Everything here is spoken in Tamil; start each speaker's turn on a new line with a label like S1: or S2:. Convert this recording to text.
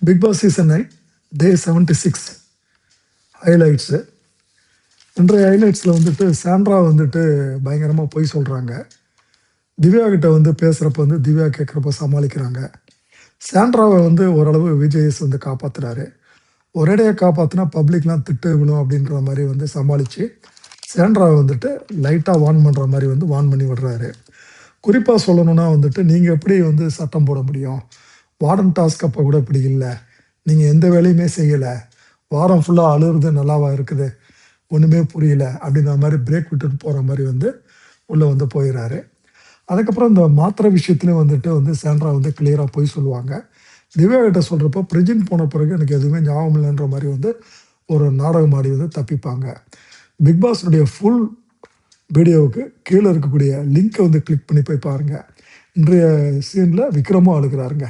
S1: பிக் பாஸ் சீசன் 9 டே 76 ஹைலைட்ஸு. இன்றைய ஹைலைட்ஸில் வந்துட்டு சாண்ட்ரா வந்துட்டு பயங்கரமாக பொய் சொல்கிறாங்க. திவ்யா கிட்ட வந்து பேசுகிறப்ப வந்து திவ்யா கேட்குறப்ப சமாளிக்கிறாங்க. சாண்ட்ராவை வந்து ஓரளவு விஜய்ஸ் வந்து காப்பாற்றுறாரு. ஒரேடையாக காப்பாற்றினா பப்ளிக்லாம் திட்டு விழும் அப்படின்ற மாதிரி வந்து சமாளித்து சாண்ட்ராவை வந்துட்டு லைட்டாக வார்ன் பண்ணுற மாதிரி வந்து வார்ன் பண்ணி விடுறாரு. குறிப்பாக சொல்லணும்னா வந்துட்டு நீங்கள் எப்படி வந்து சட்டம் போட முடியும்? வார்டன் டாஸ்க் அப்போ கூட இப்படி இல்லை, நீங்கள் எந்த வேலையுமே செய்யலை, வாரம் ஃபுல்லாக அழுகுறது நல்லாவா இருக்குது, ஒன்றுமே புரியல அப்படின்ற மாதிரி பிரேக் விட்டுட்டு போகிற மாதிரி வந்து உள்ளே வந்து போயிடுறாரு. அதுக்கப்புறம் இந்த மாத்திரை விஷயத்துலேயும் வந்துட்டு சாண்ட்ரா வந்து கிளியராக போய் சொல்லுவாங்க. திவ்யா கிட்ட சொல்கிறப்போ பிரிஜின் போன பிறகு எனக்கு எதுவுமே ஞாபகம் இல்லைன்ற மாதிரி வந்து ஒரு நாடகம் ஆடி வந்து தப்பிப்பாங்க. பிக் பாஸ்னுடைய ஃபுல் வீடியோவுக்கு கீழே இருக்கக்கூடிய லிங்க்கை வந்து கிளிக் பண்ணி போய் பாருங்கள். இன்றைய சீனில் விக்ரமும் அழுகிறாருங்க.